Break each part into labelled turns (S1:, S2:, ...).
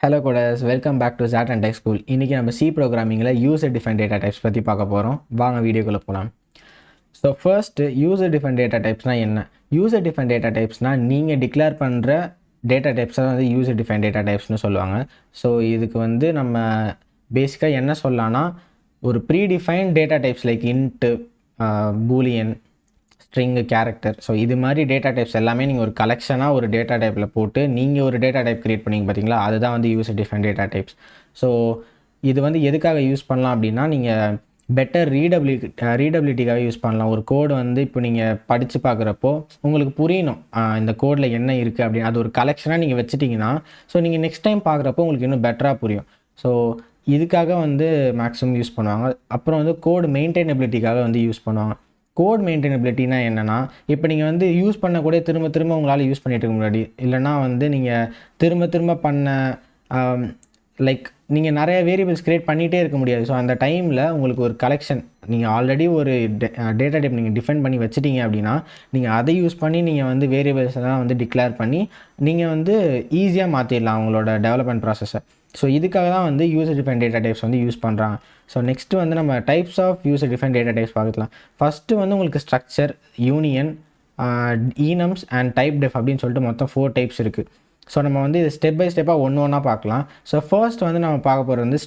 S1: Hello coders, welcome back to Zat and Tech School. இன்றைக்கி நம்ம C ப்ரோக்ராமிங்கில் user define data types பற்றி பார்க்க போகிறோம். வாங்க வீடியோக்குள்ளே போகலாம். So first user define data டைப்ஸ்னால் என்ன? யூசர் டிஃபைன் டேட்டா டைப்ஸ்னால் நீங்கள் டிக்ளேர் பண்ணுற டேட்டா டைப்ஸை வந்து யூசர் டிஃபைன் டேட்டா டைப்ஸ்னு சொல்லுவாங்க. ஸோ இதுக்கு வந்து நம்ம பேசிக்காக என்ன சொல்லலாம்னா, ஒரு predefine data types like int, boolean, string, character. So இது மாதிரி டேட்டா டைப்ஸ் எல்லாமே நீங்கள் ஒரு கலெக்ஷனாக ஒரு டேட்டா டைப்பில் போட்டு நீங்கள் ஒரு டேட்டா டைப் க்ரியேட் பண்ணிங்க பார்த்தீங்களா, அதுதான் வந்து user define data types. So இது வந்து எதுக்காக யூஸ் பண்ணலாம் அப்படின்னா, நீங்கள் பெட்டர் ரீடபிலிட்டிக்காக யூஸ் பண்ணலாம். ஒரு கோடு வந்து இப்போ நீங்கள் படித்து பார்க்குறப்போ உங்களுக்கு புரியணும் இந்த கோடில் என்ன இருக்குது அப்படின்னு. அது ஒரு கலெக்ஷனாக நீங்கள் வச்சுட்டிங்கன்னா, ஸோ நீங்கள் நெக்ஸ்ட் டைம் பார்க்குறப்போ உங்களுக்கு இன்னும் பெட்டராக புரியும். ஸோ இதுக்காக வந்து மேக்ஸிமம் யூஸ் பண்ணுவாங்க. அப்புறம் வந்து கோடு மெயின்டைனபிலிட்டிக்காக வந்து யூஸ் பண்ணுவாங்க. கோட் மெயின்டைனபிலிட்டினா என்னென்னா, இப்போ நீங்கள் வந்து யூஸ் பண்ணக்கூடிய திரும்ப திரும்ப உங்களால் யூஸ் பண்ணிட்டு இருக்க முன்னாடி, இல்லைனா வந்து நீங்கள் திரும்ப திரும்ப பண்ண லைக் நீங்கள் நிறைய வேரியபிள்ஸ் க்ரியேட் பண்ணிகிட்டே இருக்க முடியாது. ஸோ அந்த டைமில் உங்களுக்கு ஒரு கலெக்ஷன், நீங்கள் ஆல்ரெடி ஒரு டேட்டா டைப் நீங்கள் டிஃபைன் பண்ணி வச்சுட்டீங்க அப்படின்னா, நீங்கள் அதை யூஸ் பண்ணி நீங்கள் வந்து வேரியபிள்ஸ் எல்லாம் வந்து டிக்ளேர் பண்ணி நீங்கள் வந்து ஈஸியாக மாற்றிடலாம் உங்களோட டெவலப்மெண்ட் ப்ராசஸை. ஸோ இதுக்காக தான் வந்து யூசர் டிஃபைன் டேட்டா டைப்ஸ் வந்து யூஸ் பண்ணுறாங்க. ஸோ நெக்ஸ்ட்டு வந்து நம்ம types of user define data types பார்க்கலாம். ஃபஸ்ட்டு வந்து உங்களுக்கு structure, union, enums and typedef அப்படின்னு சொல்லிட்டு மொத்தம் 4 டைப்ஸ் இருக்குது. ஸோ நம்ம வந்து இது ஸ்டெப் பை ஸ்டெப்பாக ஒன்று ஒன்றா பார்க்கலாம். ஸோ ஃபர்ஸ்ட் வந்து நம்ம பார்க்க போகிறது வந்து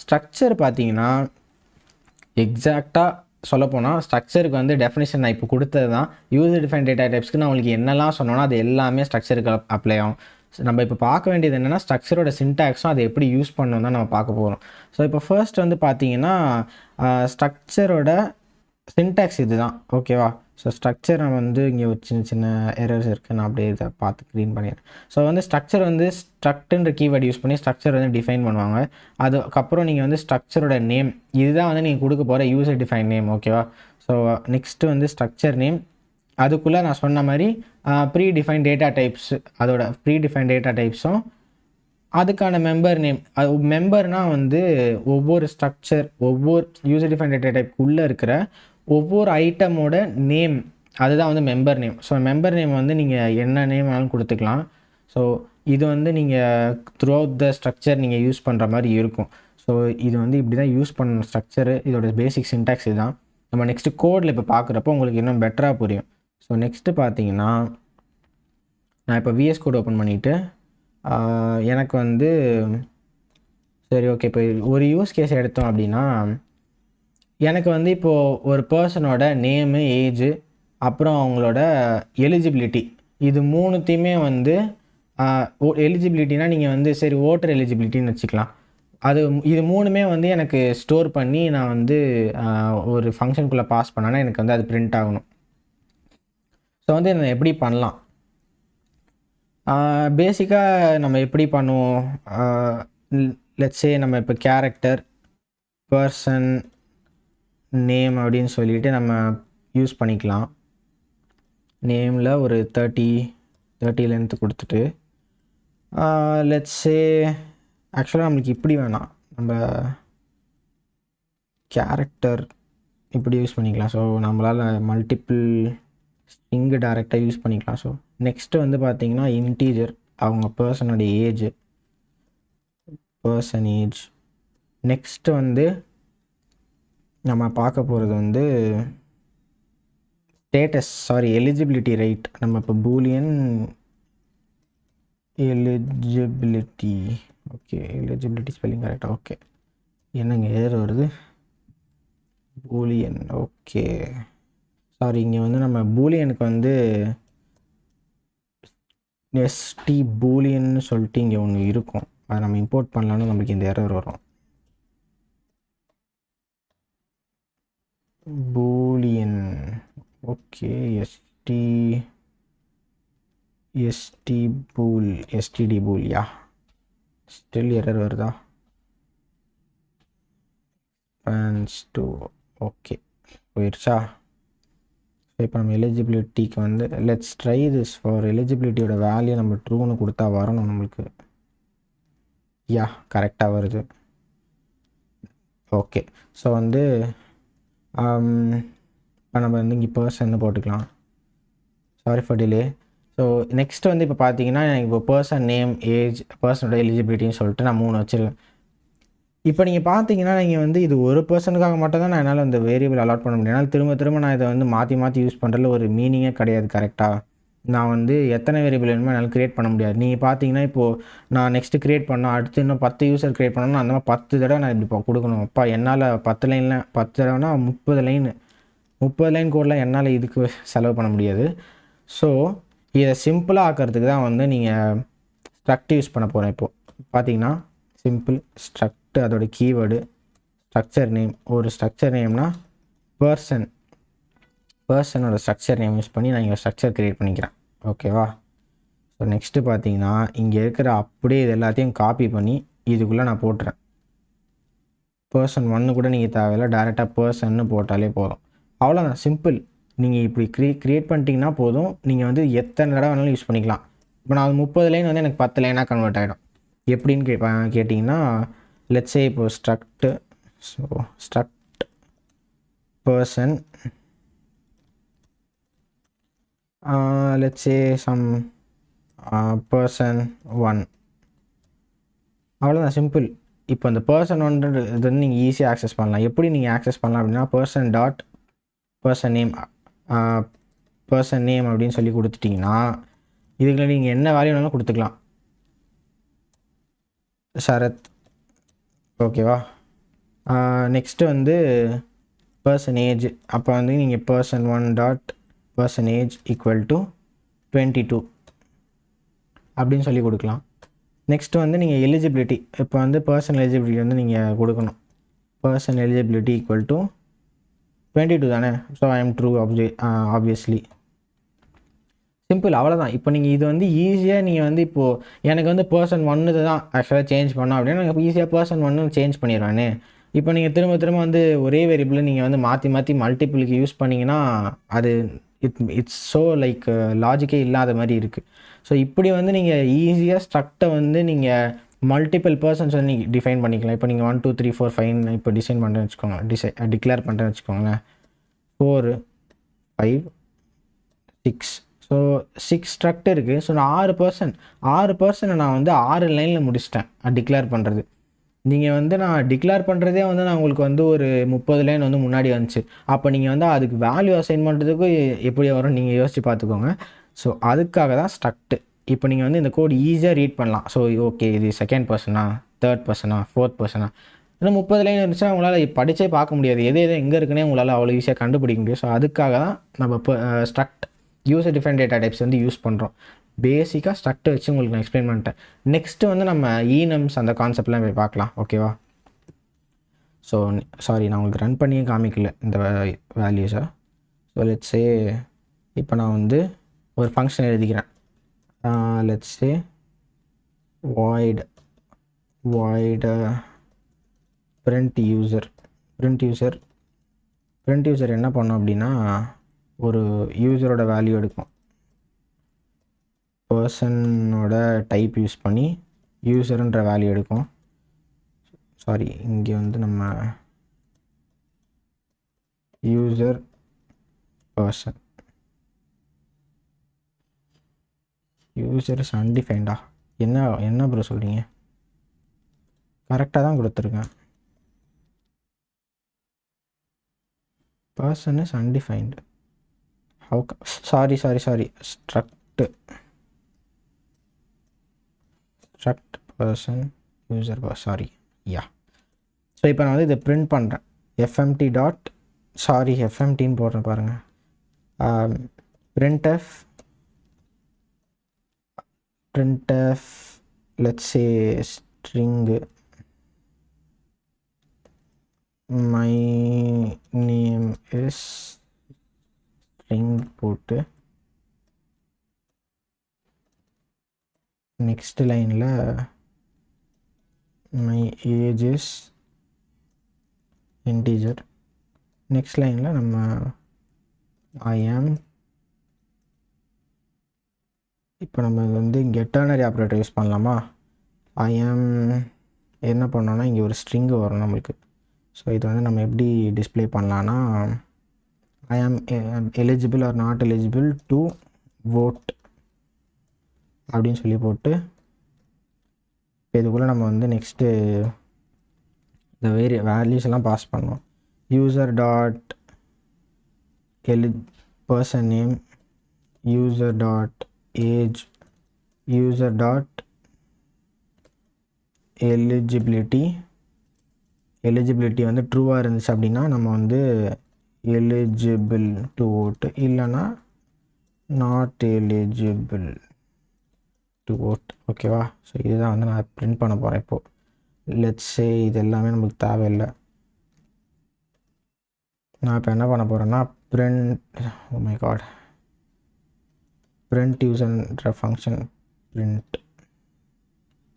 S1: ஸ்ட்ரக்சர் பார்த்தீங்கன்னா, எக்ஸாக்டாக சொல்லப்போனால் ஸ்ட்ரக்சருக்கு வந்து டெஃபினிஷன் நான் இப்போ கொடுத்தது தான். யூசர் டிஃபைன் டேட்டா டைப்ஸ்க்கு நான் உங்களுக்கு என்னெல்லாம் சொன்னோன்னா அது எல்லாமே ஸ்ட்ரக்சருக்கு அப்ளை ஆகும். நம்ம இப்போ பார்க்க வேண்டியது என்னென்னா, ஸ்ட்ரக்சரோட சின்டாக்ஸும் அதை எப்படி யூஸ் பண்ணணும் தான் நம்ம பார்க்க போகிறோம். ஸோ இப்போ ஃபர்ஸ்ட் வந்து பார்த்தீங்கன்னா, ஸ்ட்ரக்சரோட சின்டாக்ஸ் இது தான், ஓகேவா? ஸோ ஸ்ட்ரக்சர் நம்ம வந்து இங்கே ஒரு சின்ன சின்ன எரர்ஸ் இருக்குது, நான் அப்படியே இதை பார்த்து க்ளீன் பண்ணிடுறேன். ஸோ வந்து ஸ்ட்ரக்சர் வந்து ஸ்ட்ரக்ட்ன்ற கீவேர்டு யூஸ் பண்ணி ஸ்ட்ரக்சர் வந்து டிஃபைன் பண்ணுவாங்க. அதுக்கப்புறம் நீங்கள் வந்து ஸ்ட்ரக்சரோட நேம், இதுதான் வந்து நீங்கள் கொடுக்க போகிற யூசர் டிஃபைன் நேம், ஓகேவா? ஸோ நெக்ஸ்ட்டு வந்து ஸ்ட்ரக்சர் நேம், அதுக்குள்ளே நான் சொன்ன மாதிரி ப்ரீ டிஃபைன் டேட்டா டைப்ஸ், அதோட ப்ரீ டிஃபைன் டேட்டா டைப்ஸும் அதுக்கான மெம்பர் நேம். அது மெம்பர்னால் வந்து ஒவ்வொரு ஸ்ட்ரக்சர், ஒவ்வொரு யூசர் டிஃபைன் டேட்டா டைப்புக்குள்ளே இருக்கிற ஒவ்வொரு ஐட்டமோட நேம், அதுதான் வந்து member name. So member name வந்து நீங்கள் என்ன நேம் வேணாலும் கொடுத்துக்கலாம். ஸோ இது வந்து நீங்கள் த்ரூ அவுட் த ஸ்ட்ரக்சர் நீங்கள் யூஸ் பண்ணுற மாதிரி இருக்கும். ஸோ இது வந்து இப்படி தான் யூஸ் பண்ணணும் ஸ்ட்ரக்சரு. இதோட பேசிக் சின்டாக்ஸ் இதுதான். நம்ம நெக்ஸ்ட்டு கோடில் இப்போ பார்க்குறப்போ உங்களுக்கு இன்னும் பெட்டராக புரியும். ஸோ நெக்ஸ்ட்டு பார்த்தீங்கன்னா, நான் இப்போ VS கோட் ஓப்பன் பண்ணிவிட்டு எனக்கு வந்து சரி ஓகே, இப்போ ஒரு யூஸ் கேஸ் எடுத்தோம் அப்படின்னா, எனக்கு வந்து இப்போது ஒரு பர்சனோட நேமு, ஏஜு, அப்புறம் அவங்களோட எலிஜிபிலிட்டி, இது மூணுத்தையுமே வந்து எலிஜிபிலிட்டினா நீங்கள் வந்து சரி ஓட்டர் எலிஜிபிலிட்டின்னு வச்சுக்கலாம். இது மூணுமே வந்து எனக்கு ஸ்டோர் பண்ணி நான் வந்து ஒரு ஃபங்க்ஷனுக்குள்ளே பாஸ் பண்ணேன்னா எனக்கு வந்து அது பிரிண்ட் ஆகணும். ஸோ வந்து நான் எப்படி பண்ணலாம்? பேசிக்காக நம்ம எப்படி பண்ணுவோம்? லெட்ஸ் சே நம்ம இப்போ கேரக்டர், பர்சன், நேம் அப்படின்னு சொல்லிட்டு நம்ம யூஸ் பண்ணிக்கலாம். நேமில் ஒரு 30 லென்த்து கொடுத்துட்டு, லெட்ஸ் சே ஆக்சுவலாக நம்மளுக்கு இப்படி வேணாம், நம்ம கேரக்டர் இப்படி யூஸ் பண்ணிக்கலாம். ஸோ நம்மளால் மல்டிபிள் ஸ்ட்ரிங்கு டைரெக்டாக யூஸ் பண்ணிக்கலாம். ஸோ நெக்ஸ்ட்டு வந்து பார்த்திங்கன்னா, இன்டீஜர், அவங்க பர்சனோட ஏஜ், பர்சன் ஏஜ். நெக்ஸ்ட்டு வந்து நம்ம பார்க்க போகிறது வந்து எலிஜிபிலிட்டி ரைட். நம்ம இப்போ Boolean eligibility, okay, eligibility spelling கரெக்டாக, ஓகே, என்னங்க ஏர் வருது, பூலியன், ஓகே, சாரி, இங்கே வந்து நம்ம பூலியனுக்கு வந்து எஸ்டி பூலியன்னு சொல்லிட்டு இங்கே ஒன்று இருக்கும், அதை நம்ம இம்போர்ட் பண்ணலான்னு நம்மளுக்கு இந்த எரர் வரும். Boolean, okay, STD bool, yeah, still error வருதா? ஓகே, போயிடுச்சா? ஸோ இப்போ நம்ம எலிஜிபிலிட்டிக்கு வந்து லெட்ஸ் ட்ரை திஸ் ஃபார் எலிஜிபிலிட்டியோட வேல்யூ நம்ம ட்ரூன்னு கொடுத்தா வரணும் நம்மளுக்கு. யா, கரெக்டாக வருது. ஓகே, ஸோ வந்து இப்போ நம்ம வந்து இங்கே பர்சன் போட்டுக்கலாம். Sorry for delay. So next வந்து இப்போ பார்த்தீங்கன்னா எனக்கு இப்போ பர்சன் நேம் ஏஜ் பர்சனோட எலிஜிபிலிட்டின்னு சொல்லிட்டு நான் 3 வச்சுருக்கேன். இப்போ நீங்கள் பார்த்தீங்கன்னா நீங்கள் வந்து இது ஒரு பர்சனுக்காக மட்டும் தான் நான் என்னால் அந்த வேரியபிள் அலாட் பண்ண முடியும். என்னால் திரும்ப திரும்ப நான் இதை வந்து மாற்றி மாற்றி யூஸ் பண்ணுறதுல ஒரு மீனிங்கே கிடையாது. கரெக்டாக நான் வந்து எத்தனை வேரியபிள் வேணுமோ என்னால் க்ரியேட் பண்ண முடியாது. நீங்கள் பார்த்தீங்கன்னா இப்போது நான் நெக்ஸ்ட்டு க்ரியேட் பண்ணோம், அடுத்து இன்னும் 10 யூசர் க்ரியேட் பண்ணணும்னா அந்த மாதிரி 10 தடவை நான் இப்படி கொடுக்கணும். அப்பா என்னால் 10 லைனில் 10 தடவைனா 30 லைன் கோடில் என்னால் இதுக்கு செலவு பண்ண முடியாது. ஸோ இதை சிம்பிளாக ஆக்கிறதுக்கு தான் வந்து நீங்கள் ஸ்ட்ரக்ட் யூஸ் பண்ண போகிறேன். இப்போது பார்த்தீங்கன்னா சிம்பிள் ஸ்ட்ரக்ட், அதோட கீவேர்டு ஸ்ட்ரக்சர் நேம். ஒரு ஸ்ட்ரக்சர் நேம்னா பர்சனோட ஸ்ட்ரக்சர் நேம் யூஸ் பண்ணி நான் இங்கே ஸ்ட்ரக்சர் க்ரியேட் பண்ணிக்கிறேன். ஓகேவா? ஸோ நெக்ஸ்ட்டு பார்த்தீங்கன்னா இங்கே இருக்கிற அப்படியே இது எல்லாத்தையும் காப்பி பண்ணி இதுக்குள்ளே நான் போட்டுறேன். பர்சன் 1 கூட நீங்கள் தேவையில்லை, டேரெக்டாக பர்சன்னு போட்டாலே போதும். அவ்வளோதான், சிம்பிள். நீங்கள் இப்படி க்ரியேட் பண்ணிட்டீங்கன்னா போதும். நீங்கள் வந்து எத்தனை தடவை வேணாலும் யூஸ் பண்ணிக்கலாம். இப்போ நான் 30 லைன் வந்து எனக்கு 10 லைனாக கன்வெர்ட் ஆகிடும். எப்படின்னு கேட்டிங்கன்னா லெட்ஸே இப்போ struct person let's say some person 1. அவ்வளோதான், சிம்பிள். இப்போ அந்த பர்சன் 1 இது வந்து நீங்கள் ஈஸியாக ஆக்சஸ் பண்ணலாம். எப்படி நீங்கள் ஆக்சஸ் பண்ணலாம் அப்படின்னா பர்சன் நேம் அப்படின்னு சொல்லி கொடுத்துட்டிங்கன்னா இதுக்குள்ள நீங்கள் என்ன வேல்யூ வேணாலும் கொடுத்துக்கலாம். சரத். ஓகேவா? நெக்ஸ்ட்டு வந்து பர்சன் ஏஜ். அப்போ வந்து நீங்கள் person age equal to 22 அப்படின்னு சொல்லி கொடுக்கலாம். நெக்ஸ்ட்டு வந்து நீங்கள் எலிஜிபிலிட்டி, இப்போ வந்து பர்சன் எலிஜிபிலிட்டி வந்து நீங்கள் கொடுக்கணும். பர்சன் எலிஜிபிலிட்டி ஈக்குவல் டு 22 தானே. So I am true obviously. Simple, அவ்வளோதான். இப்போ நீங்கள் இது வந்து ஈஸியாக நீங்கள் வந்து இப்போது எனக்கு வந்து பர்சன் 1 தான் ஆக்சுவலாக சேஞ்ச் பண்ணோம் அப்படின்னா நாங்கள் ஈஸியாக பர்சன் 1 சேஞ்ச் பண்ணிடுவானே. இப்போ நீங்கள் திரும்ப வந்து ஒரே வேரியபிளை நீங்கள் வந்து மாற்றி மல்டிபிளுக்கு யூஸ் பண்ணிங்கன்னா அது இட்ஸ் ஸோ லைக் லாஜிக்கே இல்லாத மாதிரி இருக்குது. ஸோ இப்படி வந்து நீங்கள் ஈஸியாக ஸ்ட்ரக்டை வந்து நீங்கள் மல்டிபிள் பர்சன்ஸ் வந்து நீங்கள் டிஃபைன் பண்ணிக்கலாம். இப்போ நீங்கள் 1 2 3 4 5 இப்போ டிசைன் பண்ணுறேன்னு வச்சுக்கோங்க, டிக்ளேர் பண்ணுறேன்னு வச்சுக்கோங்களேன். 4 5 6. ஸோ 6 ஸ்ட்ரக்ட் இருக்குது. ஸோ நான் 6 பர்சனை நான் வந்து 6 லைனில் முடிச்சிட்டேன் டிக்ளேர் பண்ணுறது. நீங்கள் வந்து நான் டிக்ளேர் பண்ணுறதே வந்து நான் உங்களுக்கு வந்து ஒரு 30 லைன் வந்து முன்னாடி வந்துச்சு. அப்போ நீங்கள் வந்து அதுக்கு வேல்யூ அசைன் பண்ணுறதுக்கு எப்படி வரும் நீங்கள் யோசித்து பார்த்துக்கோங்க. ஸோ அதுக்காக தான் ஸ்ட்ரக்ட். இப்போ நீங்கள் வந்து இந்த கோட் ஈஸியாக ரீட் பண்ணலாம். ஸோ ஓகே, இது செகண்ட் பர்சனா, தேர்ட் பர்சனா, ஃபோர்த் பர்சனா, இன்னும் 30 லைன் இருந்துச்சுன்னா உங்களால் படித்தே பார்க்க முடியாது. எது எங்கே இருக்குன்னே உங்களால் அவ்வளோ ஈஸியாக கண்டுபிடிக்க முடியும். ஸோ அதுக்காக தான் நம்ம இப்போ struct user different data types வந்து யூஸ் பண்ணுறோம். பேசிக்காக ஸ்ட்ரக்டை வச்சு உங்களுக்கு நான் எக்ஸ்பிளைன் பண்ணிட்டேன். நெக்ஸ்ட்டு வந்து நம்ம ஈனம்ஸ் அந்த கான்செப்ட்லாம் போய் பார்க்கலாம். ஓகேவா? ஸோ சாரி, நான் உங்களுக்கு ரன் பண்ணியே காமிக்கல இந்த வேல்யூஸை. ஸோ லெட்ஸே இப்போ நான் வந்து ஒரு ஃபங்க்ஷன் எழுதிக்கிறேன். லெட்ஸே void print user என்ன பண்ணோம் அப்படின்னா ஒரு யூசரோட வேல்யூ எடுக்கும். பர்சனோட டைப் யூஸ் பண்ணி யூசர்ன்ற வேல்யூ எடுக்கும். சாரி, இங்கே வந்து நம்ம யூசர் பர்சன் யூசர் இஸ் அன்டிஃபைன்டா. என்ன ப்ரோ சொல்கிறீங்க? கரெக்டாக தான் கொடுத்துருக்கேன். Person is undefined. Sorry struct person user sorry yeah. So இப்போ நான் வந்து இதை பிரிண்ட் பண்ணுறேன். எஃப்எம்டின்னு போடுறேன் பாருங்கள். printf let's say string my name is string போட்டு நெக்ஸ்ட் லைனில் my age is integer. Next லைனில் நம்ம I am. இப்போ நம்ம வந்து இங்கே டெர்னரி ஆப்ரேட்டர் யூஸ் பண்ணலாமா? I am என்ன பண்ணோன்னா இங்கே ஒரு ஸ்ட்ரிங்கு வரும் நம்மளுக்கு. ஸோ இது வந்து நம்ம எப்படி டிஸ்பிளே பண்ணலான்னா I am eligible or not eligible to vote அப்படின்னு சொல்லி போட்டு இதுக்குள்ளே நம்ம வந்து நெக்ஸ்ட்டு இந்த வேல்யூஸ் எல்லாம் பாஸ் பண்ணோம். User dot person name, user dot age, user dot eligibility வந்து ட்ரூவாக இருந்துச்சு அப்படின்னா நம்ம வந்து எலிஜிபிள் டு ஓட்டு, இல்லைன்னா நாட் எலிஜிபிள் டு ஓட். ஓகேவா? ஸோ இதுதான் வந்து நான் பிரிண்ட் பண்ண போகிறேன் இப்போது. லெட்ஸ் சே இது எல்லாமே நமக்கு தேவையில்லை. நான் இப்போ என்ன பண்ண போகிறேன்னா பிரிண்ட் யூசர்ன்ற ஃபங்க்ஷன்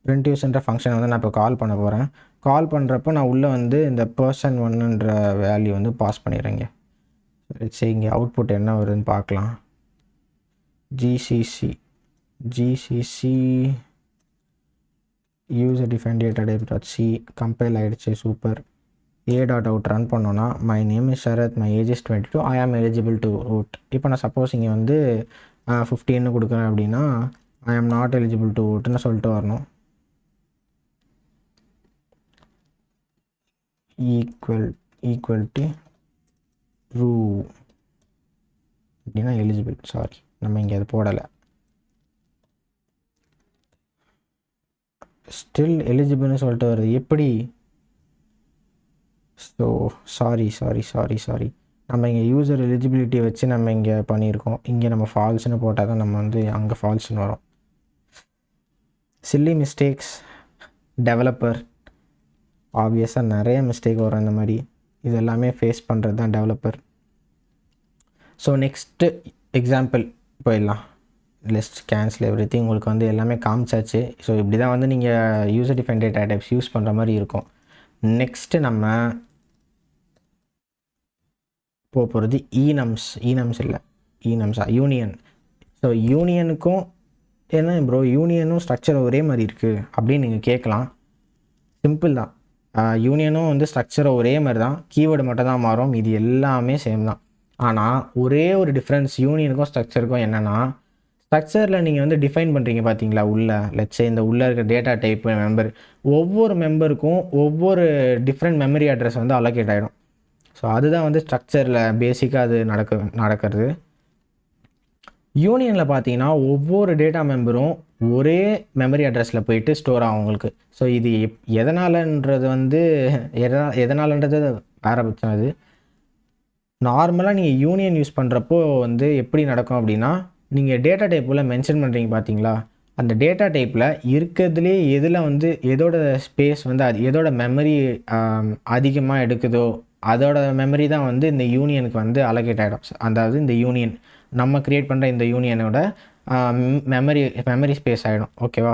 S1: பிரிண்ட் யூசர்ன்ற ஃபங்க்ஷன் வந்து நான் இப்போ கால் பண்ண போகிறேன். கால் பண்ணுறப்போ நான் உள்ளே வந்து இந்த person 1ன்ற வேல்யூ வந்து பாஸ் பண்ணிடுறேங்க. சரி, இங்கே அவுட்புட் என்ன வருதுன்னு பார்க்கலாம். GCC user define data type dot C compile ஆகிடுச்சு. சூப்பர். a.out ரன் பண்ணோன்னா my name is Sarath, my age is 22, I am eligible to vote. இப்போ நான் சப்போஸ் இங்கே வந்து 15 கொடுக்குறேன் அப்படின்னா ஐ ஆம் நாட் எலிஜிபிள் டு ஓட்டுன்னு சொல்லிட்டு வரணும். ஈக்குவல்ட்டி ட்ரூ அப்படின்னா எலிஜிபிள். சாரி, நம்ம இங்கே அது போடலை. ஸ்டில் எலிஜிபிள்னு சொல்லிட்டு வருது. எப்படி? ஸோ சாரி நம்ம இங்கே யூசர் எலிஜிபிலிட்டியை வச்சு நம்ம இங்கே பண்ணியிருக்கோம். இங்கே நம்ம ஃபால்ஸ்னு போட்டால் தான் நம்ம வந்து அங்கே ஃபால்ஸ்னு வரும். Chilli mistakes developer. ஆப்வியஸாக நிறைய மிஸ்டேக் வரும் இந்த மாதிரி. இது எல்லாமே ஃபேஸ் பண்ணுறது தான் டெவலப்பர். ஸோ நெக்ஸ்ட்டு எக்ஸாம்பிள் போயிடலாம். லிஸ்ட் கேன்சல் எவ்ரிதிங் உங்களுக்கு வந்து எல்லாமே காமிச்சாச்சு. ஸோ இப்படி தான் வந்து நீங்கள் user define data types use பண்ணுற மாதிரி இருக்கும். நெக்ஸ்ட்டு நம்ம போகிறது யூனியன். ஸோ யூனியனுக்கும் என்ன ப்ரோ, யூனியனும் ஸ்ட்ரக்சர் ஒரே மாதிரி இருக்குது அப்படின்னு நீங்கள் கேட்கலாம். சிம்பிள் தான். யூனியனும் வந்து ஸ்ட்ரக்சரை ஒரே மாதிரி தான், கீவேர்டு மட்டும் தான் மாறும், இது எல்லாமே சேம் தான். ஆனால் ஒரே ஒரு டிஃப்ரென்ஸ் யூனியனுக்கும் ஸ்ட்ரக்சருக்கும் என்னென்னா, ஸ்ட்ரக்சரில் நீங்கள் வந்து டிஃபைன் பண்ணுறீங்க பார்த்தீங்களா, லெட்ஸே இந்த உள்ளே இருக்கிற டேட்டா டைப் மெம்பர், ஒவ்வொரு மெம்பருக்கும் ஒவ்வொரு டிஃப்ரெண்ட் மெமரி அட்ரஸ் வந்து அலோகேட் ஆகிடும். ஸோ அதுதான் வந்து ஸ்ட்ரக்சரில் பேசிக்காக அது நடக்கிறது. யூனியனில் பார்த்தீங்கன்னா ஒவ்வொரு டேட்டா மெம்பரும் ஒரே மெமரி அட்ரஸில் போயிட்டு ஸ்டோர் ஆகும் உங்களுக்கு. ஸோ இது எதனாலன்றது வந்து எதனாலன்றது வேறு பட்சம். அது நார்மலாக நீங்கள் யூனியன் யூஸ் பண்ணுறப்போ வந்து எப்படி நடக்கும் அப்படின்னா, நீங்கள் டேட்டா டைப்பில் மென்ஷன் பண்ணுறீங்க பார்த்தீங்களா, அந்த டேட்டா டைப்பில் இருக்கிறதுலே எதில் வந்து எதோட ஸ்பேஸ் வந்து எதோட மெமரி அதிகமாக எடுக்குதோ அதோட மெமரி தான் வந்து இந்த யூனியனுக்கு வந்து அலோகேட் ஆகிடும். அதாவது இந்த யூனியன் நம்ம க்ரியேட் பண்ணுற இந்த யூனியனோட மெமரி ஸ்பேஸ் ஆகிடும். ஓகேவா?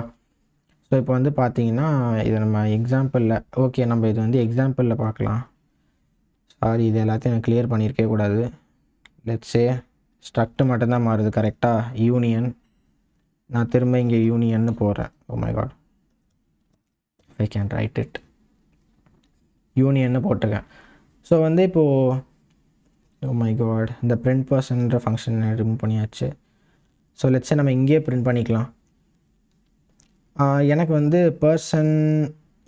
S1: ஸோ இப்போ வந்து பார்த்தீங்கன்னா இது நம்ம எக்ஸாம்பிளில் நம்ம இது வந்து எக்ஸாம்பிளில் பார்க்கலாம். சாரி, இது எல்லாத்தையும் நான் கிளியர் பண்ணியிருக்கே கூடாது. லெட்ஸே ஸ்ட்ரக்ட் மட்டும்தான் மாறுது கரெக்டாக. யூனியன், நான் திரும்ப இங்கே யூனியன்னு போடுறேன். Oh my God, I can write it. யூனியன்னு போட்டிருக்கேன். ஸோ வந்து இப்போது ஓ மை காட், இந்த பிரிண்ட் பர்சன்ற ஃபங்க்ஷன் ரிமூவ் பண்ணியாச்சு. ஸோ லெட்ஸே நம்ம இங்கேயே பிரிண்ட் பண்ணிக்கலாம். எனக்கு வந்து பர்சன்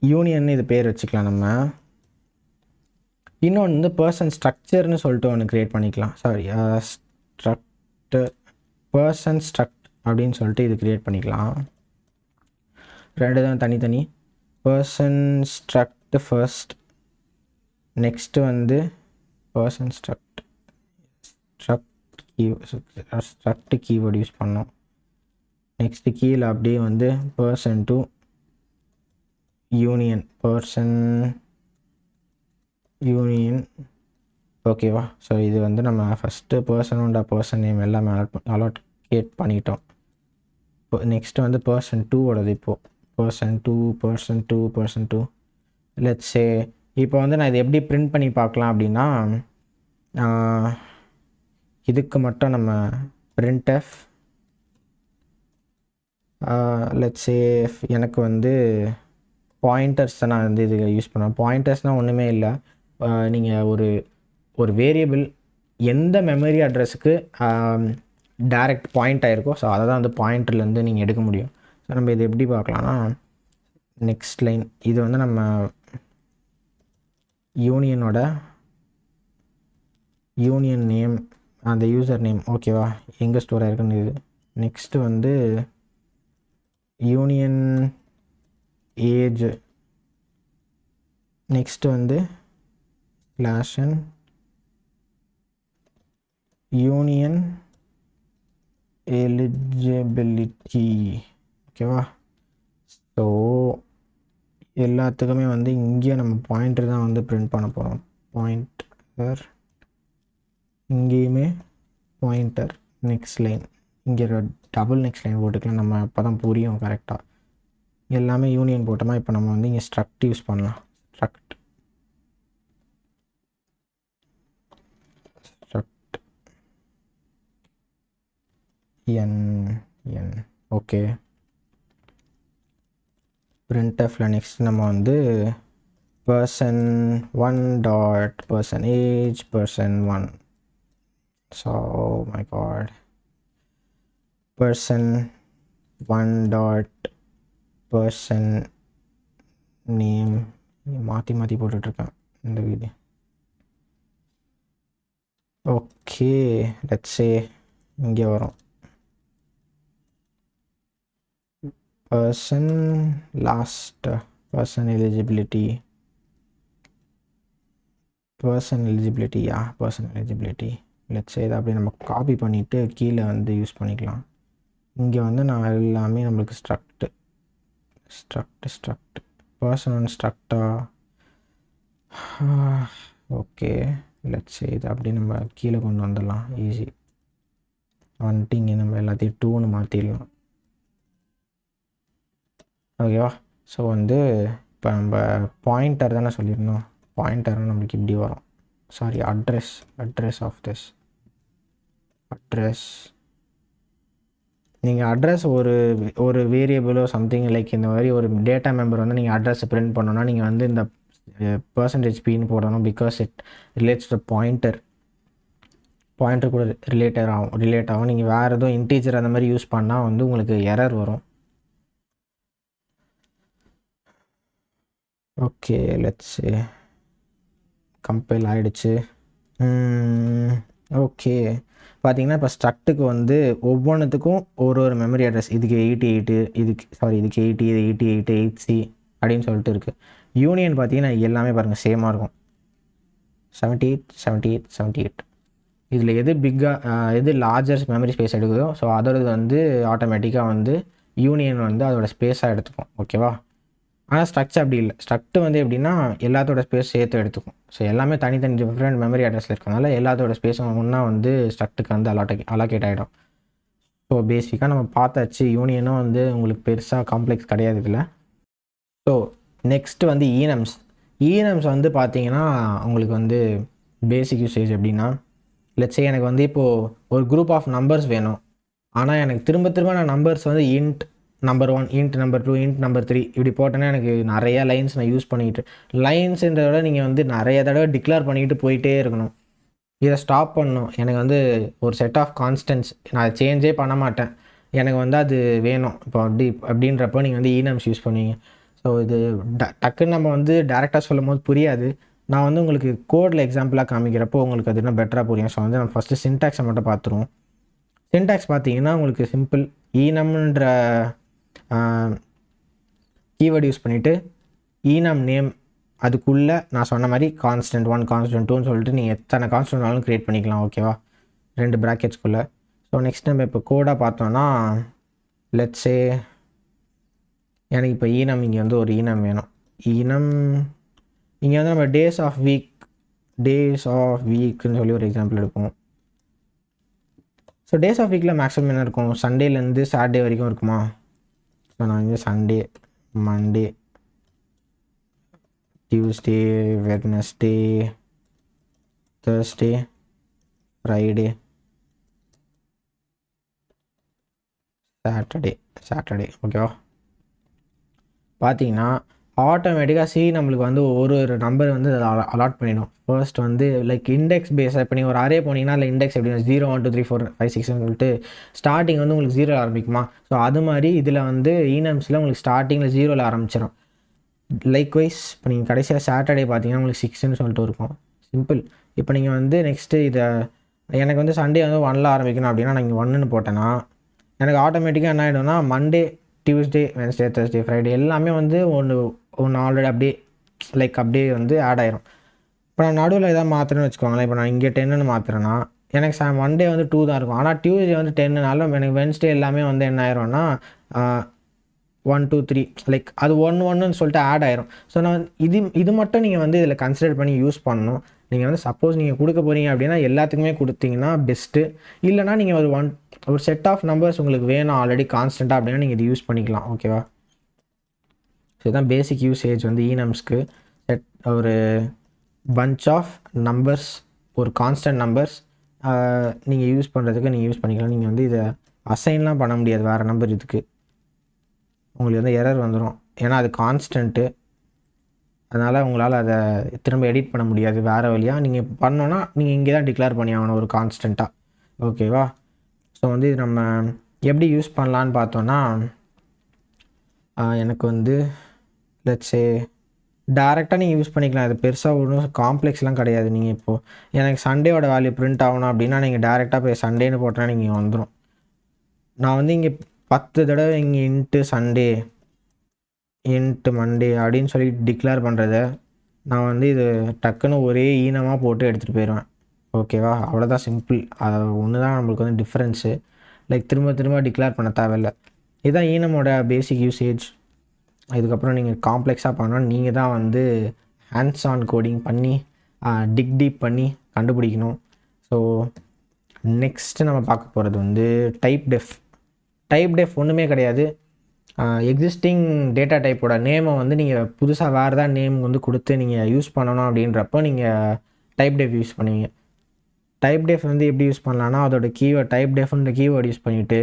S1: யூனியன் இது பேர் வச்சுக்கலாம் நம்ம. இன்னொன்று வந்து பர்சன் ஸ்ட்ரக்சர்னு சொல்லிட்டு ஒன்று க்ரியேட் பண்ணிக்கலாம். சாரி, பர்சன் ஸ்ட்ரக்ட் அப்படின்னு சொல்லிட்டு இது க்ரியேட் பண்ணிக்கலாம். ரெண்டு தான் தனித்தனி. பர்சன் ஸ்ட்ரக்ட் ஃபர்ஸ்ட், நெக்ஸ்ட்டு வந்து பர்சன் ஸ்ட்ரக்ட் கீவேர்டு யூஸ் பண்ணோம். நெக்ஸ்ட்டு கீழே அப்படியே வந்து பர்சன் டு யூனியன், ஓகேவா? ஸோ இது வந்து நம்ம ஃபஸ்ட்டு பர்சன் நேம் எல்லாமே அலோகேட் பண்ணிட்டோம். இப்போ நெக்ஸ்ட்டு வந்து பர்சன் 2ஓடது. இப்போது பர்சன் டூ லெட்ஸே இப்போ வந்து நான் இது எப்படி பிரிண்ட் பண்ணி பார்க்கலாம் அப்படின்னா, இதுக்கு மட்டும் நம்ம printf லெட்ஸே எனக்கு வந்து பாயிண்டர்ஸ் தான் நான் வந்து இது யூஸ் பண்ணுவேன். பாயிண்டர்ஸ்னால் ஒன்றுமே இல்லை, நீங்கள் ஒரு வேரியபிள் எந்த மெமரி அட்ரஸுக்கு டைரக்ட் பாயிண்ட் ஆகிருக்கும். ஸோ அதை தான் வந்து பாயிண்டர்லேருந்து நீங்கள் எடுக்க முடியும். ஸோ நம்ம இது எப்படி பார்க்கலாம்னா, நெக்ஸ்ட் லைன் இது வந்து நம்ம யூனியனோட யூனியன் நேம், அந்த யூசர் நேம் ஓகேவா, எங்கே ஸ்டோர் ஆகிருக்குன்னு இது. நெக்ஸ்ட்டு வந்து யூனியன் ஏஜ், நெக்ஸ்ட்டு வந்து /n யூனியன் எலிஜிபிலிட்டி ஓகேவா. ஸோ எல்லாத்துக்குமே வந்து இங்கே நம்ம பாயிண்டர் தான் வந்து பிரிண்ட் பண்ண போகிறோம். பாயிண்டர், இங்கேயுமே பாயிண்டர். நெக்ஸ்ட் லைன் இங்கே டபுள் நெக்ஸ்ட் லைன் போட்டுக்கலாம், நம்ம அப்போ தான் புரியும் கரெக்டாக. எல்லாமே யூனியன் போட்டோமா. இப்போ நம்ம வந்து இங்கே ஸ்ட்ரக்ட் யூஸ் பண்ணலாம். Struct n okay. printfல நெக்ஸ்ட் நம்ம வந்து person1 dot percentage person1. So my God, person1 dot person name மாற்றி போட்டுட்ருக்கேன் இந்த வீடியோ. ஓகே லெட்ஸ் சே இங்கே வரும் person last person eligibility let's say இதை அப்படியே நம்ம காப்பி பண்ணிவிட்டு கீழே வந்து யூஸ் பண்ணிக்கலாம். இங்கே வந்து நான் எல்லாமே நம்மளுக்கு ஸ்ட்ரக்ட் person1 ஸ்ட்ரக்டா. ஓகே லெட்ஸ் சே இது அப்படியே நம்ம கீழே கொண்டு வந்துடலாம். ஈஸி வந்துட்டு இங்கே நம்ம எல்லாத்தையும் 2ன்னு மாற்றிடலாம் ஓகேவா. ஸோ வந்து இப்போ நம்ம பாயிண்டர் தானே சொல்லியிருந்தோம், பாயிண்டர்னு நம்மளுக்கு இப்படி வரும். Sorry, address of this address. நீங்கள் அட்ரஸ் ஒரு வேரியபிளோ சம்திங் லைக் இந்த மாதிரி ஒரு டேட்டா மெம்பர் வந்து நீங்கள் அட்ரஸை பிரிண்ட் பண்ணோன்னா நீங்கள் வந்து இந்த %p போடணும். Because it relates to pointer கூட ரிலேட் ஆகும். நீங்கள் வேறு எதுவும் இன்டீஜர் அந்த மாதிரி யூஸ் பண்ணால் வந்து உங்களுக்கு எரர் வரும். ஓகே லெட்ஸ் கம்பைல் ஆகிடுச்சு. ஓகே பார்த்தீங்கன்னா இப்போ ஸ்ட்ரக்ட்டுக்கு வந்து ஒவ்வொன்றுத்துக்கும் ஒரு மெமரி அட்ரஸ், இதுக்கு 88, இதுக்கு 80, இது 88, 8C அப்படின்னு சொல்லிட்டு இருக்குது. யூனியன் பார்த்தீங்கன்னா எல்லாமே பாருங்கள் சேமாக இருக்கும், 78. இதில் எது எது லார்ஜர் மெமரி ஸ்பேஸ் எடுக்குதோ ஸோ அதோடது வந்து ஆட்டோமேட்டிக்காக வந்து யூனியன் வந்து அதோட ஸ்பேஸாக எடுத்துக்கும் ஓகேவா. ஆனால் ஸ்ட்ரக்சர் அப்படி இல்லை. ஸ்ட்ரக்ட் வந்து எப்படின்னா எல்லாத்தோட ஸ்பேஸ் சேர்த்து எடுத்துக்கும். ஸோ எல்லாமே தனித்தனி டிஃப்ரெண்ட் மெமரி அட்ரஸில் இருக்கனால எல்லாத்தோட ஸ்பேஸும் ஒன்றா வந்து ஸ்ட்ரக்ட்டுக்கு வந்து அலோகேட் ஆகிடும். ஸோ பேசிக்காக நம்ம பார்த்தாச்சு. யூனியனும் வந்து உங்களுக்கு பெருசாக காம்ப்ளெக்ஸ் கிடையாது இதில். ஸோ நெக்ஸ்ட்டு வந்து ஈனம்ஸ் வந்து பார்த்தீங்கன்னா உங்களுக்கு வந்து பேசிக் யூசேஜ் எப்படின்னா, லெட்ஸ் சே எனக்கு வந்து இப்போது ஒரு குரூப் ஆஃப் நம்பர்ஸ் வேணும். ஆனால் எனக்கு திரும்ப நான் நம்பர்ஸ் வந்து int number 1, int number 2, int number 3 இப்படி போட்டோன்னா எனக்கு நிறையா லைன்ஸ் நான் யூஸ் பண்ணிக்கிட்டு, லைன்ஸுன்றத விட நீங்கள் வந்து நிறைய தடவை டிக்ளேர் பண்ணிக்கிட்டு போயிட்டே இருக்கணும். இதை ஸ்டாப் பண்ணணும். எனக்கு வந்து ஒரு செட் ஆஃப் கான்ஸ்டன்ட்ஸ் நான் சேஞ்சே பண்ண மாட்டேன், எனக்கு வந்து அது வேணும் இப்போ அப்படின்றப்போ நீங்கள் வந்து ஈனம்ஸ் யூஸ் பண்ணுவீங்க. ஸோ இது டக்குன்னு நம்ம வந்து டேரெக்டாக சொல்லும் போது புரியாது. நான் வந்து உங்களுக்கு கோடில் எக்ஸாம்பிளாக காமிக்கிறப்போ உங்களுக்கு அது இன்னும் பெட்டராக புரியும். ஸோ வந்து நம்ம ஃபஸ்ட்டு சின்டாக்ஸை மட்டும் பார்த்துருவோம். சின்டாக்ஸ் பார்த்தீங்கன்னா உங்களுக்கு சிம்பிள், ஈனம்ன்ற கீவேர்டு யூஸ் பண்ணிவிட்டு ஈனம் நேம் அதுக்குள்ளே நான் சொன்ன மாதிரி constant1 constant2ன்னு சொல்லிட்டு நீங்கள் எத்தனை கான்ஸ்டன்ட்னாலும் க்ரியேட் பண்ணிக்கலாம் ஓகேவா, 2 ப்ராக்கெட்ஸ்குள்ளே. ஸோ நெக்ஸ்ட் நம்ம இப்போ கோடாக பார்த்தோன்னா லெட்ஸ் சே எனக்கு இப்போ ஈனம் இங்கே வந்து ஒரு ஈனம் வேணும். ஈனம் இங்கே வந்து நம்ம டேஸ் ஆஃப் வீக்குன்னு சொல்லி ஒரு எக்ஸாம்பிள் எடுப்போம். ஸோ டேஸ் ஆஃப் வீக்கில் மேக்ஸிமம் என்ன இருக்கும், சண்டேலேருந்து சாட்டர்டே வரைக்கும் இருக்குமா. ஸோ நான் வந்து Sunday, Monday, Tuesday, Wednesday, Thursday, Friday, Saturday ஓகேவா. பார்த்தீங்கன்னா ஆட்டோமேட்டிக்காக சி நம்மளுக்கு வந்து ஒரு நம்பர் வந்து அலாட் பண்ணிடும். ஃபர்ஸ்ட் வந்து லைக் இண்டெக்ஸ் பேஸாக இப்போ நீங்கள் ஒரு அரே போனீங்கன்னா அதில் இண்டெக்ஸ் எப்படி 0 1 2 3 4 5 6ன்னு சொல்லிட்டு ஸ்டார்டிங் வந்து உங்களுக்கு 0 ஆரம்பிக்குமா. ஸோ அது மாதிரி இதில் வந்து ஈனம்ஸில் உங்களுக்கு ஸ்டார்டிங்கில் 0ல் ஆரம்பிச்சிடும். லைக்வைஸ் இப்போ நீங்கள் கடைசியாக சாட்டர்டே பார்த்தீங்கன்னா உங்களுக்கு 6ன்னு சொல்லிட்டு இருக்கும். சிம்பிள். இப்போ நீங்கள் வந்து நெக்ஸ்ட்டு இதை எனக்கு வந்து சண்டே வந்து 1ல் ஆரம்பிக்கணும் அப்படின்னா நான் இங்கே 1ன்னு போட்டேன்னா எனக்கு ஆட்டோமேட்டிக்காக என்ன ஆகிடும்னா Monday Tuesday Wednesday Thursday Friday எல்லாமே வந்து ஒன்று ஆல்ரெடி அப்படியே லைக் அப்படியே வந்து ஆட் ஆயிரும். இப்போ நான் நடுவில் எதாவது மாற்றுறேன்னு வச்சுக்கோங்களேன். இப்போ நான் இங்கே 10ன்னு மாற்றுறேன்னா எனக்கு மண்டே வந்து 2 தான் இருக்கும். ஆனால் டியூஸ்டே வந்து 10னாலும் எனக்கு வென்ஸ்டே எல்லாமே வந்து என்ன ஆயிரும்னா 1 2 3 லைக் அது 1 1ன்னு சொல்லிட்டு ஆட் ஆயிரும். ஸோ நான் இது மட்டும் நீங்கள் வந்து இதில் கன்சிடர் பண்ணி யூஸ் பண்ணணும். நீங்கள் வந்து சப்போஸ் நீங்கள் கொடுக்க போகிறீங்க அப்படின்னா எல்லாத்துக்குமே கொடுத்தீங்கன்னா பெஸ்ட்டு. இல்லைனா நீங்கள் ஒரு செட் ஆஃப் நம்பர்ஸ் உங்களுக்கு வேணும் ஆல்ரெடி கான்ஸ்டண்ட்டாக அப்படின்னா நீங்கள் இது யூஸ் பண்ணிக்கலாம். ஓகேவா. ஸோ இதுதான் பேசிக் யூசேஜ் வந்து ஈனம்ஸ்க்கு. ஒரு பஞ்ச் ஆஃப் நம்பர்ஸ், ஒரு கான்ஸ்டன்ட் நம்பர்ஸ் நீங்கள் யூஸ் பண்ணுறதுக்கு நீங்கள் யூஸ் பண்ணிக்கலாம். நீங்கள் வந்து இதை அசைன்லாம் பண்ண முடியாது வேறு நம்பர். இதுக்கு உங்களுக்கு வந்து எரர் வந்துடும். ஏன்னா அது கான்ஸ்டன்ட்டு. அதனால் உங்களால் அதை திரும்ப எடிட் பண்ண முடியாது வேறு வழியாக. நீங்கள் பண்ணோன்னா நீங்கள் இங்கே தான் டிக்ளேர் பண்ணி ஆகணும் ஒரு கான்ஸ்டண்ட்டாக. ஓகேவா. ஸோ வந்து இது நம்ம எப்படி யூஸ் பண்ணலான்னு பார்த்தோன்னா எனக்கு வந்து லெட்ஸே டேரெக்டாக நீங்கள் யூஸ் பண்ணிக்கலாம். இது பெருசாக ஒன்றும் காம்ப்ளெக்ஸ்லாம் கிடையாது. நீங்கள் இப்போது எனக்கு சண்டேவோட வேல்யூ பிரிண்ட் ஆகணும் அப்படின்னா நீங்கள் டேரெக்டாக போய் சண்டேன்னு போட்டோன்னா நீங்கள் வந்துடும். நான் வந்து இங்கே 10 தடவை இங்கே இன்ட்டு சண்டே இன்ட்டு மண்டே அப்படின்னு சொல்லி டிக்ளேர் பண்ணுறத நான் வந்து இது டக்குன்னு ஒரே ஈனமாக போட்டு எடுத்துகிட்டு போயிடுவேன். ஓகேவா. அவ்வளோதான், சிம்பிள். அது ஒன்று தான் நம்மளுக்கு வந்து டிஃப்ரென்ஸு. லைக் திரும்ப டிக்ளேர் பண்ண தேவையில்லை. இதுதான் ஈனமோட பேசிக் யூசேஜ். இதுக்கப்புறம் நீங்கள் காம்ப்ளெக்ஸாக பண்ணால் நீங்கள் தான் வந்து ஹேண்ட்ஸ் ஆன் கோடிங் பண்ணி டீப் பண்ணி கண்டுபிடிக்கணும். ஸோ நெக்ஸ்ட்டு நம்ம பார்க்க போகிறது வந்து டைப் டெஃப் ஒன்றுமே கிடையாது. எக்ஸிஸ்டிங் டேட்டா டைப்போட நேமை வந்து நீங்கள் புதுசாக வேறு தான் நேம் வந்து கொடுத்து நீங்கள் யூஸ் பண்ணணும் அப்படின்றப்போ நீங்கள் டைப் டெஃப் யூஸ் பண்ணுவீங்க. டைப் டெஃப் வந்து எப்படி யூஸ் பண்ணலான்னா அதோட கீவேர்ட் டைப் டெஃப்ன்ற கீவேர்ட் யூஸ் பண்ணிவிட்டு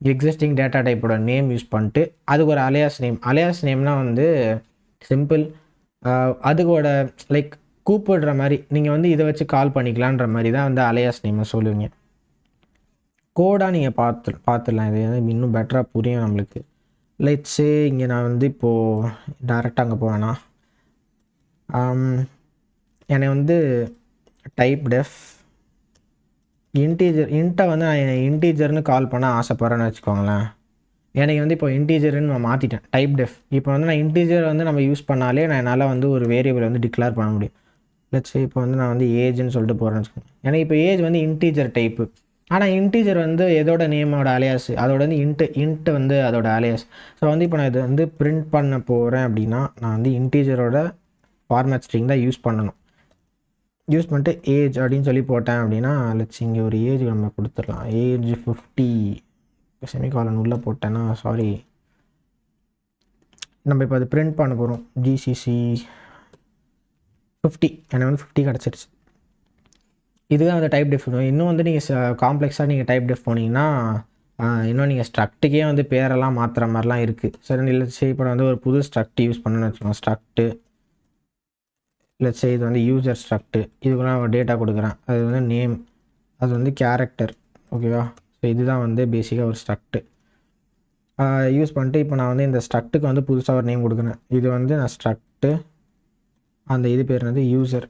S1: எக்ஸிஸ்டிங் டேட்டா டைப்போட நேம் யூஸ் பண்ணிட்டு அதுக்கு ஒரு அலையாஸ் நேம்னால் வந்து சிம்பிள். அதுக்கோட லைக் கூப்பிடுற மாதிரி நீங்கள் வந்து இதை வச்சு கால் பண்ணிக்கலான்ற மாதிரி தான் வந்து அலையாஸ் நேமை சொல்லுவீங்க. கோடாக நீங்கள் பார்த்துடலாம். இது வந்து இன்னும் பெட்டராக புரியும் நம்மளுக்கு. லெட்ஸே இங்கே நான் வந்து இப்போது டேரெக்டாக அங்கே போவேன்னா என்னை வந்து டைப் டெஃப் இன்ட்டை வந்து நான் இன்டீஜர்னு கால் பண்ண ஆசைப்பட்றேன்னு வச்சுக்கோங்களேன். எனக்கு வந்து இப்போ இன்டீஜர்னு நான் மாற்றிட்டேன் டைப் டெஃப். இப்போ வந்து நான் இன்டீஜர் வந்து நம்ம யூஸ் பண்ணாலே நான் என்னால் வந்து ஒரு வேரியபிள் வந்து டிக்ளேர் பண்ண முடியும். லெட்ஸே இப்போ வந்து நான் வந்து ஏஜ்னு சொல்லிட்டு போகிறேன்னு வச்சுக்கோங்க. எனக்கு இப்போ ஏஜ் வந்து இன்டீஜர் டைப்பு. ஆனால் இன்டீஜர் வந்து எதோட நேமோட அலையாஸ், அதோட வந்து இன்ட்டு வந்து அதோட அலையாஸ். ஸோ வந்து இப்போ நான் இது வந்து பிரிண்ட் பண்ண போகிறேன் அப்படின்னா நான் வந்து இன்டீஜரோட ஃபார்மேட் ஸ்ட்ரிங் தான் யூஸ் பண்ணணும். யூஸ் பண்ணிட்டு ஏஜ் அப்படின்னு சொல்லி போட்டேன் அப்படின்னா லெட்ஸ் இங்கே ஒரு ஏஜ் நம்ம கொடுத்துடலாம். ஏஜ் 50 செமிகாலன் உள்ளே போட்டேன்னா சாரி நம்ம இப்போ அது பிரிண்ட் பண்ண போகிறோம். ஜிசிசி 50 எனக்கு வந்து 50 கிடச்சிருச்சு. இதுதான் வந்து டைப் டெஃப். இன்னும் வந்து நீங்கள் காம்ப்ளெக்ஸாக நீங்கள் டைப் டெஃப் போனீங்கன்னா இன்னும் நீங்கள் ஸ்ட்ரக்ட்டுக்கே வந்து பேரெல்லாம் மாற்றுற மாதிரிலாம் இருக்குது. சரி லெட்ஸ் இப்போ வந்து ஒரு புது ஸ்ட்ரக்ட் யூஸ் பண்ணணும்னு வச்சுக்கோங்க. ஸ்ட்ரக்ட்டு லெட்ஸ் இது வந்து யூசர் ஸ்ட்ரக்ட்டு. இதுக்கெல்லாம் ஒரு டேட்டா கொடுக்குறேன். அது வந்து நேம், அது வந்து கேரக்டர். ஓகேவா. ஸோ இதுதான் வந்து பேசிக்காக ஒரு ஸ்ட்ரக்ட்டு யூஸ் பண்ணிட்டு இப்போ நான் வந்து இந்த ஸ்ட்ரக்ட்டுக்கு வந்து புதுசாக ஒரு நேம் கொடுக்குறேன். இது வந்து நான் ஸ்ட்ரக்ட்டு அந்த இது பேர் வந்து யூசர்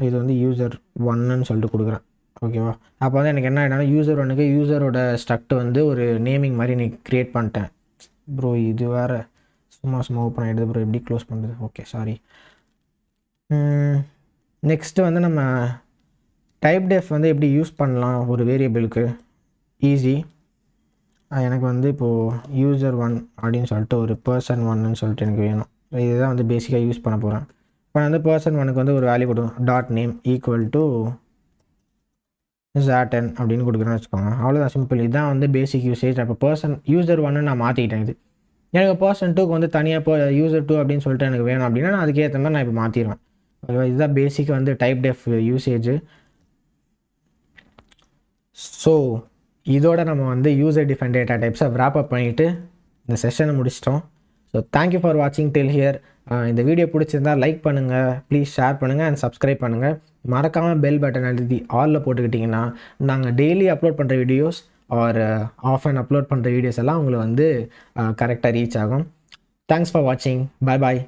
S1: இது வந்து யூசர் 1ன்னு சொல்லிட்டு கொடுக்குறேன். ஓகேவா. அப்போ வந்து எனக்கு என்ன ஆகிடும்னா யூசர் 1க்கு யூசரோட ஸ்ட்ரக்ட் வந்து ஒரு நேமிங் மாதிரி நீ க்ரியேட் பண்ணிட்டேன். ப்ரோ இது வேறு சும்மா ஓப்பன் ஆகிடுது ப்ரோ, எப்படி க்ளோஸ் பண்ணுறது. Okay sorry. நெக்ஸ்ட்டு வந்து நம்ம டைப் டெஃப் வந்து எப்படி யூஸ் பண்ணலாம் ஒரு வேரியபிளுக்கு. ஈஸி. எனக்கு வந்து இப்போது யூசர் 1 அப்படின்னு சொல்லிட்டு ஒரு பர்சன் 1ன்னு சொல்லிட்டு எனக்கு வேணும். இதுதான் வந்து பேசிக்காக யூஸ் பண்ண போகிறேன். இப்போ வந்து பர்சன் 1க்கு வந்து ஒரு வேல்யூ கொடுக்கும். Dot name equal to ZN அப்படின்னு கொடுக்குறேன்னு வச்சுக்கோங்க. அவ்வளோதான், சிம்பிள். இதுதான் வந்து பேசிக் யூசேஜ். அப்போ யூசர் 1 நான் மாற்றிக்கிட்டேன். இது எனக்கு பர்சன் 2க்கு வந்து தனியாக இப்போ யூசர் 2 அப்படின்னு சொல்லிட்டு எனக்கு வேணும் அப்படின்னா நான் அதுக்கேற்ற மாதிரி நான் இப்போ மாற்றிடுவேன். ஓகேவா. இதுதான் பேசிக் வந்து டைப் டெஃப் யூசேஜ். ஸோ இதோட நம்ம வந்து யூசர் டிஃபைன் டேட்டா டைப்ஸை wrap up பண்ணிவிட்டு இந்த செஷனை முடிச்சிட்டோம். ஸோ தேங்க்யூ ஃபார் வாட்சிங் டில் ஹியர். இந்த வீடியோ பிடிச்சிருந்தா லைக் பண்ணுங்கள், ப்ளீஸ் ஷேர் பண்ணுங்கள் அண்ட் சப்ஸ்கிரைப் பண்ணுங்கள். மறக்காமல் பெல் பட்டன் அழுத்தி ஆலில் போட்டுக்கிட்டிங்கன்னா நாங்கள் டெய்லி அப்லோட் பண்ணுற வீடியோஸ் ஆர் ஆஃப் அண்ட் அப்லோட் பண்ணுற வீடியோஸ் எல்லாம் உங்களுக்கு வந்து கரெக்டாக ரீச் ஆகும். தேங்க்ஸ் ஃபார் வாட்சிங். பை பாய்.